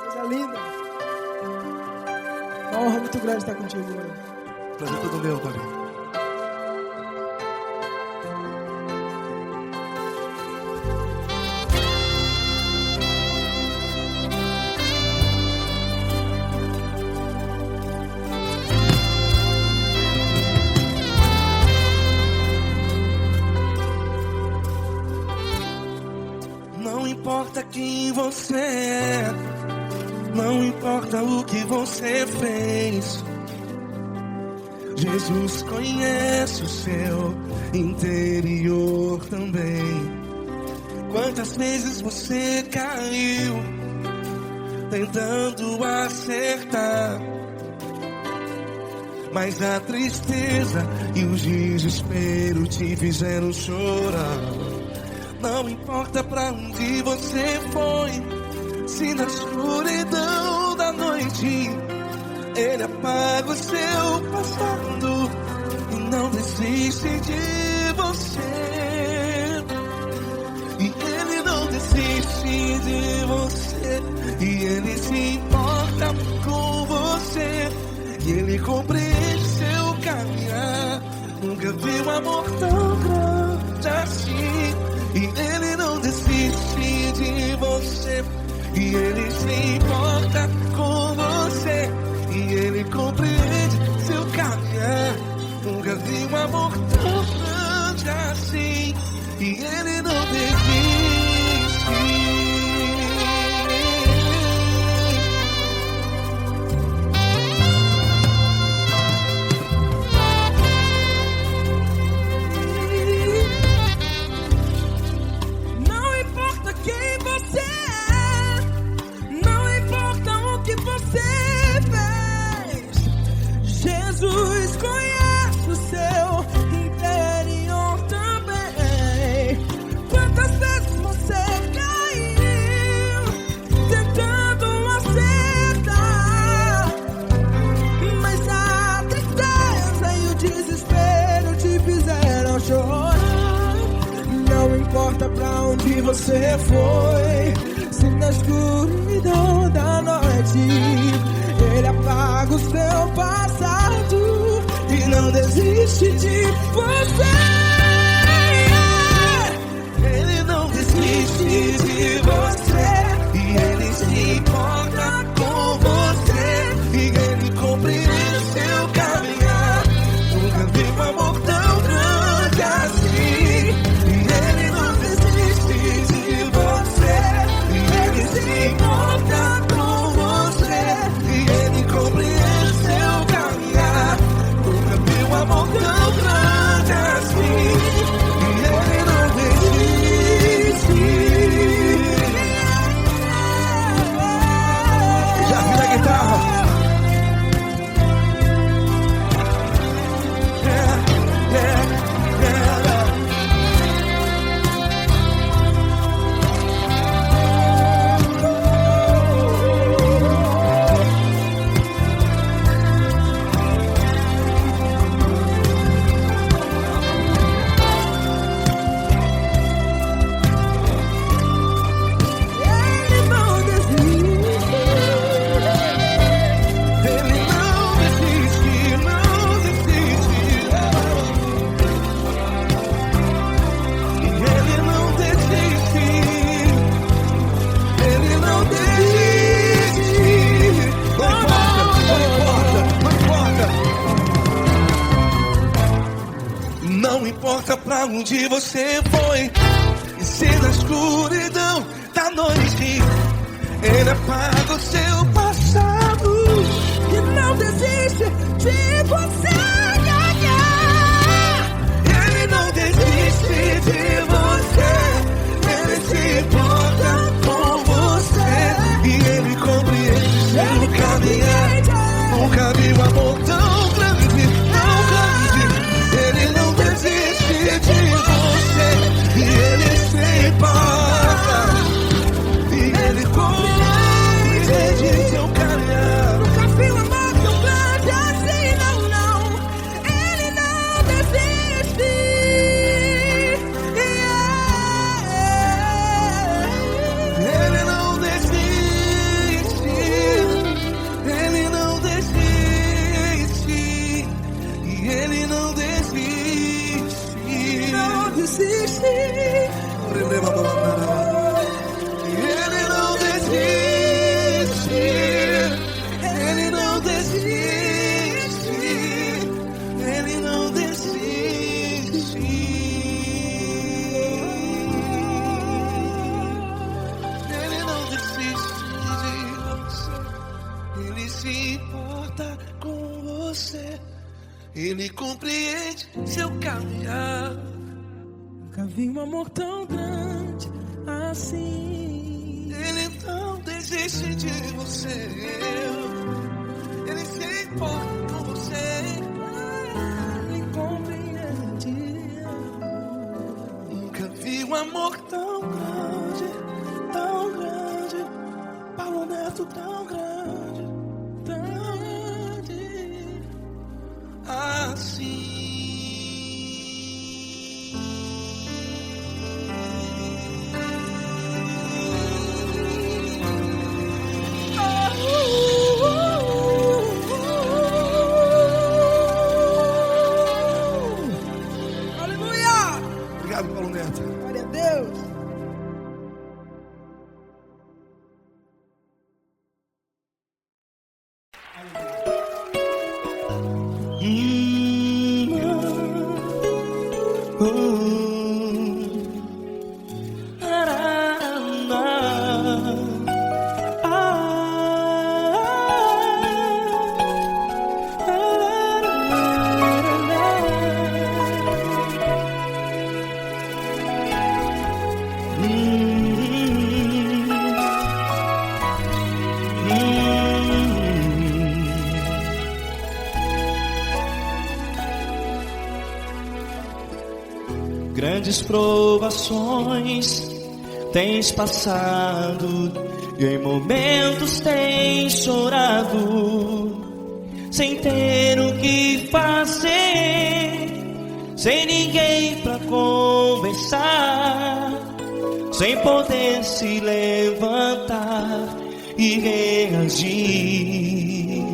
Coisa linda. Uma honra muito grande estar contigo hoje. Prazer todo meu, Paulinho. Não importa quem você é, não importa o que você fez, Jesus conhece o seu interior também. Quantas vezes você caiu tentando acertar, mas a tristeza e o desespero te fizeram chorar. Não importa pra onde você foi, se na escuridão da noite Ele apaga o seu passado e não desiste de você. E Ele não desiste de você, e Ele se importa com você, e Ele compreende seu caminhar. Nunca vi um amor tão grande assim. E Ele não desiste de você, e Ele se importa com você, e Ele compreende seu caminhar. Nunca vi um amor tão grande assim. E Ele não desiste. Não importa quem você é, não importa o que você fez, Jesus conhece o seu interior também. Quantas vezes você caiu tentando acertar, mas a tristeza e o desespero te fizeram chorar. Não importa pra onde você foi, se na escuridão da noite Ele apaga o seu passado e não desiste de você. Ele não desiste de você, e Ele se importa com você, e Ele compreende seu caminhar. Nunca vi um amor tão grande assim. E Ele não desiste de você, e Ele se importa com você, e Ele compreende seu caminhar. Nunca vi um amor tão grande assim. E Ele não desiste. Já vi na guitarra. Ele não desiste. Ele não desiste, não desiste. E Ele não desiste. Ele não desiste. Não importa pra onde você foi, e se na escuridão da noite Ele apaga o seu passado E não desiste de você. Ele não desiste de você, Ele se importa com você, e Ele compreende seu caminhar. Nunca vi um amor tão grande, tão grande. Ele não desiste de você, e Ele se importa, e Ele compreende seu caminhar. Nunca vi um amor tão grande assim, não, não. Ele não desiste. Ele não desiste, Ele não desiste, e Ele não desiste. Não desiste. Ele não desiste, Ele não desiste, Ele não desiste. Ele não desiste de você, Ele se importa com você, Ele compreende seu caminhar. Nunca vi um amor tão grande assim. Ele não desiste de você. Ele se importa com você. Ele compreende. Nunca vi um amor tão grande, tão grande. Paulo Neto tão grande, tão grande assim. Obrigado, Paulo Neto. Glória a Deus. Grandes provações tens passado e em momentos tens chorado, sem ter o que fazer, sem ninguém pra conversar, sem poder se levantar e reagir.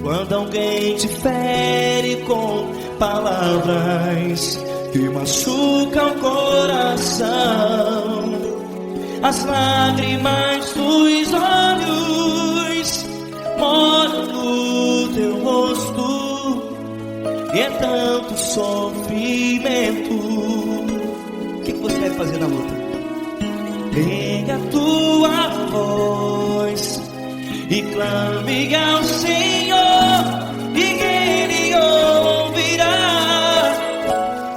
Quando alguém te fere com palavras que machucam o coração, as lágrimas dos olhos molham no teu rosto, e é tanto sofrimento. O que você vai fazer na luta? Pega a tua voz e clame ao Senhor, e Ele ouvirá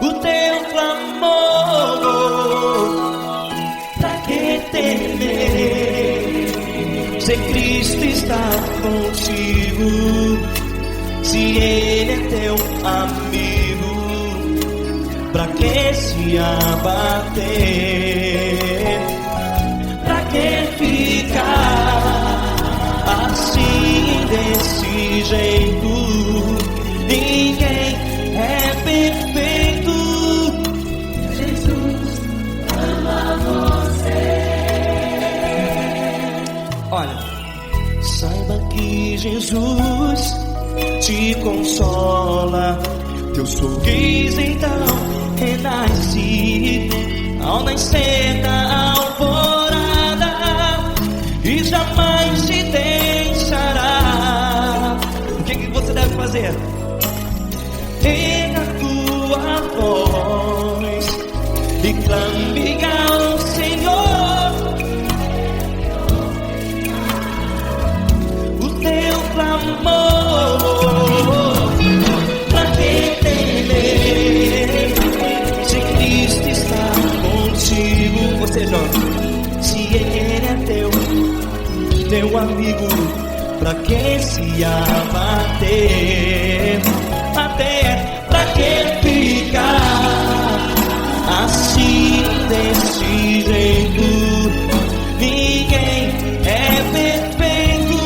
o teu clamor. Pra que temer, se Cristo está contigo, se Ele é teu amigo? Pra que se abater? Pra que ficar assim, desse jeito? Ninguém é perfeito. Jesus ama você. Olha, saiba que Jesus te consola. Teu sorriso então renasce ao nascer da alvorada, e jamais te deixará. O que você deve fazer? Pega a tua voz e clame ao Senhor, o teu clamor. Pra que temer, se Cristo está contigo? Você jovem, se Ele é teu amigo, pra que se abater? Até pra que ficar assim, desse jeito? Ninguém é perfeito.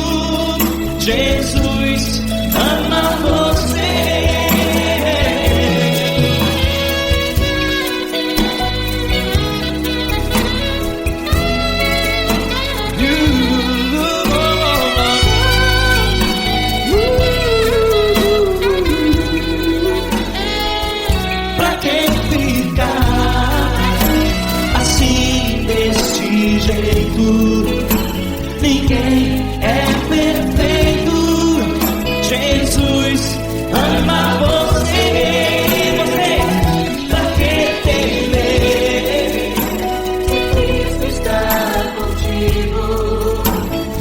Jesus ama você. Ninguém é perfeito. Jesus ama você. Você, pra que temer? Cristo está contigo.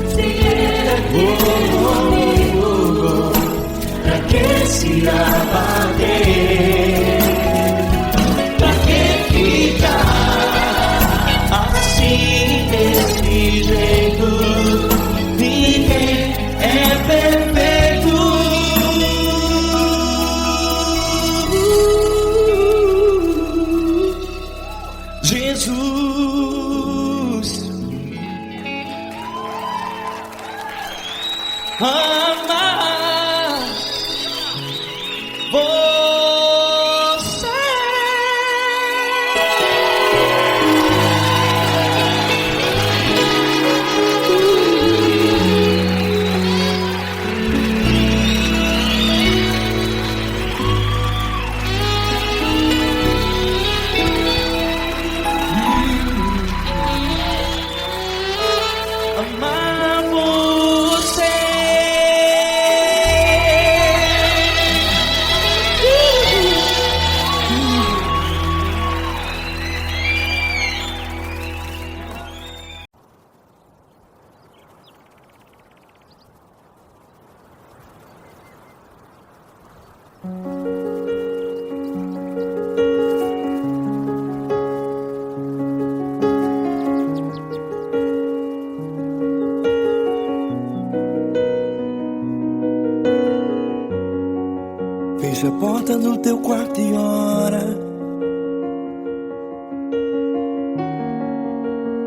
Se Ele é teu amigo, amar você. Amar você. Fecha a porta do teu quarto e ora.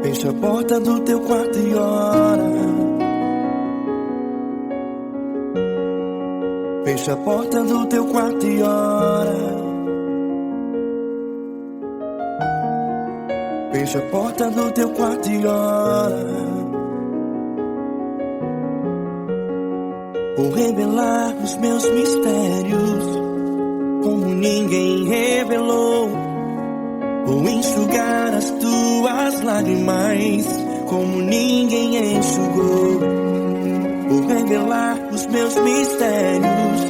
Fecha a porta do teu quarto e ora. Fecha a porta do teu quarto e ora. Fecha a porta do teu quarto e ora. Vou revelar os meus mistérios como ninguém revelou. Vou enxugar as tuas lágrimas como ninguém enxugou. Vou revelar os meus mistérios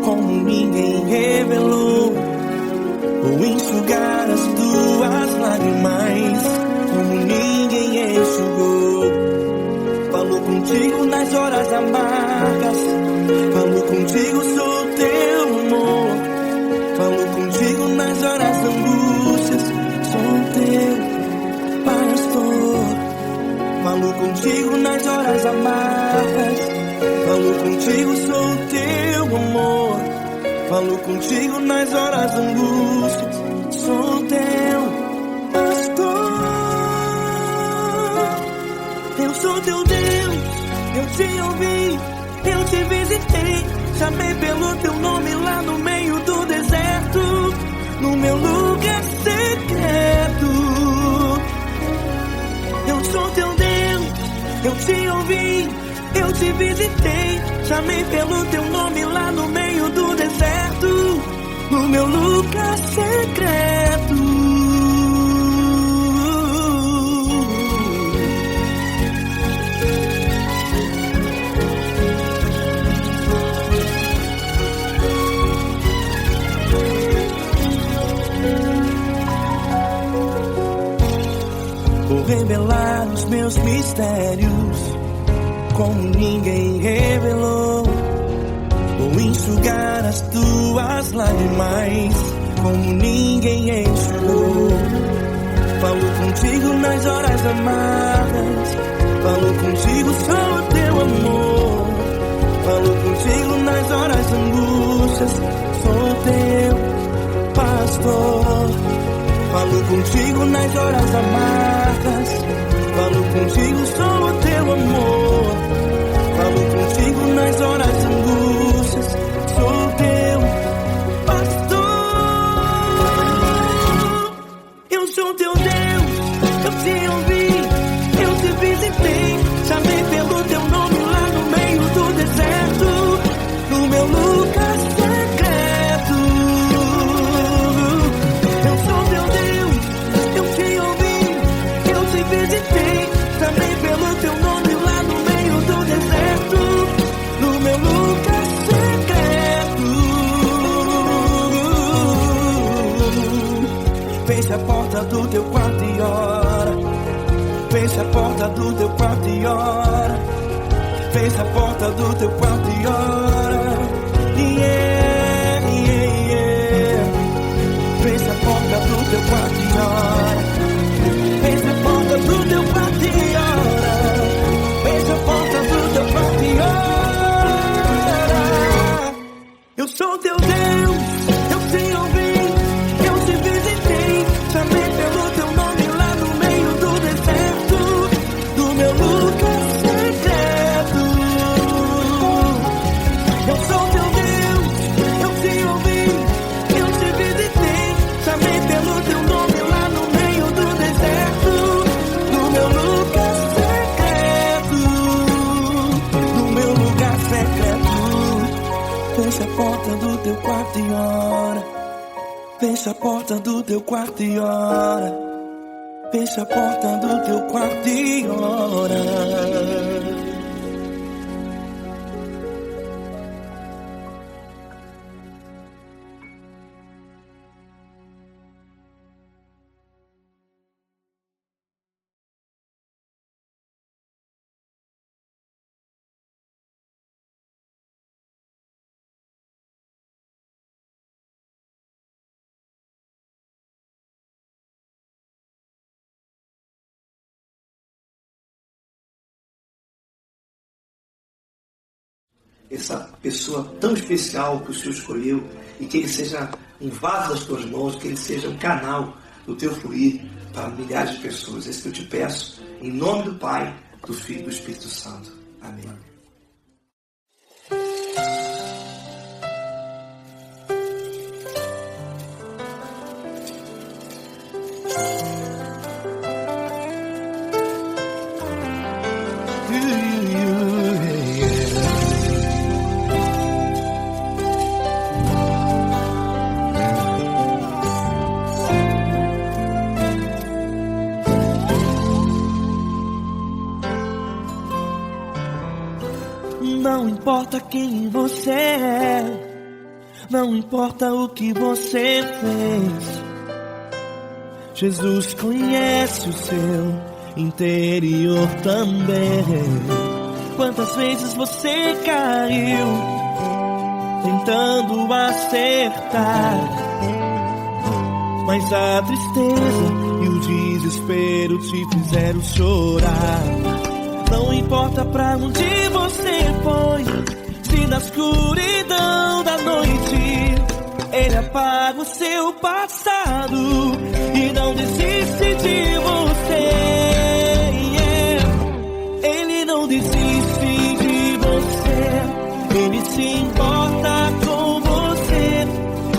como ninguém revelou. Vou enxugar as tuas lágrimas como ninguém enxugou. Falo contigo nas horas amargas, falo contigo, sou teu amor. Falo contigo nas horas angústias, sou teu pastor. Falo contigo nas horas amargas, falo contigo, sou teu amor. Falo contigo nas horas angústias, sou teu pastor. Eu sou teu Deus, eu te ouvi, eu te visitei. Chamei pelo teu nome lá no meio do deserto, no meu lugar secreto. Eu sou teu Deus, eu te ouvi, eu te visitei. Chamei pelo teu nome lá no meio do deserto, no meu lugar secreto. Vou revelar os meus mistérios como ninguém revelou. Vou enxugar as tuas lágrimas como ninguém enxugou. Falo contigo nas horas amargas, falo contigo, sou teu amor. Falo contigo nas horas angústias, sou teu pastor. Falo contigo nas horas amargas, falo contigo, sou o teu amor. Falo contigo nas horas angústias, sou teu pastor. Eu sou teu Deus, eu te ouvi, eu te visitei. Chamei pelo teu nome lá no meio do deserto, no meu lugar secreto. Eu sou teu Deus, eu te ouvi, eu te visitei. Chamei pelo teu nome lá no meio do deserto, no meu lugar secreto. Fecha a porta do teu quarto e ora. Fecha a porta do teu quarto e ora. Fecha a porta do teu quarto e ora. Yeah, yeah, yeah. Fecha a porta do teu quarto e ora. Fecha a porta do teu quarto e ora. Fecha a porta do teu quarto e ora. Eu sou teu Deus, eu te ouvi, eu te visitei. Chamei pelo teu nome lá no meio do deserto, do meu lugar secreto. quarto e ora. Fecha a porta do teu quarto e ora. Fecha a porta do teu quarto e ora. Essa pessoa tão especial que o Senhor escolheu, e que ele seja um vaso das tuas mãos, que ele seja um canal do teu fluir para milhares de pessoas. Esse que eu te peço, em nome do Pai, do Filho e do Espírito Santo. Amém. Não importa quem você é, não importa o que você fez, Jesus conhece o seu interior também. Quantas vezes você caiu tentando acertar, mas a tristeza e o desespero te fizeram chorar. Não importa pra onde você foi, se na escuridão da noite Ele apaga o seu passado e não desiste de você. Ele não desiste de você, Ele se importa com você,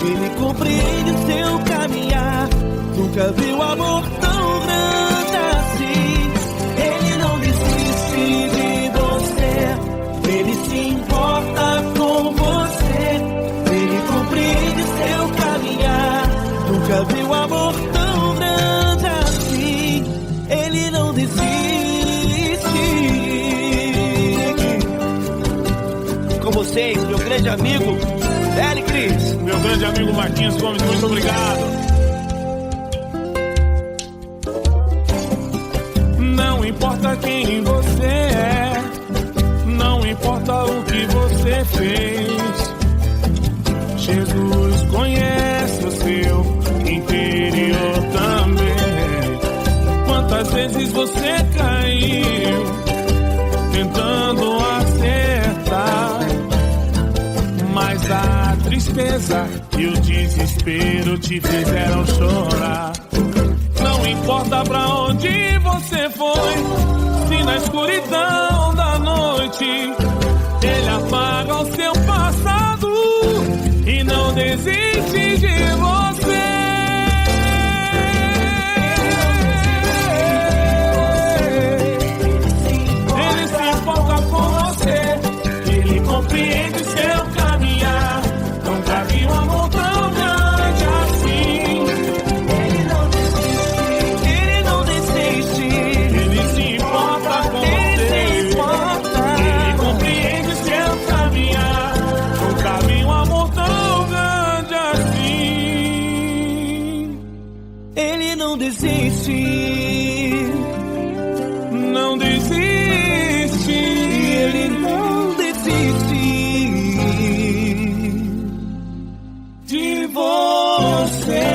Ele compreende o seu caminhar. Nunca viu amor tão grande assim. Ele não desiste de você, Ele se importa com você, Ele compreende seu caminhar. Nunca viu amor tão grande assim. Ele não desiste. Com vocês, meu grande amigo L. Cris. Meu grande amigo Marquinhos Gomes, muito obrigado. Não importa quem você é, não importa o que você fez, Jesus conhece o seu interior também. Quantas vezes você caiu tentando acertar, mas a tristeza e o desespero te fizeram chorar. Não importa pra onde você foi, se na escuridão da noite Ele apaga o seu passado e não desiste de você. Ele se importa com você, Ele compreende seu caminhar. Nunca vi um amor tão grande assim. Não desiste, não desiste, Ele não desiste de você.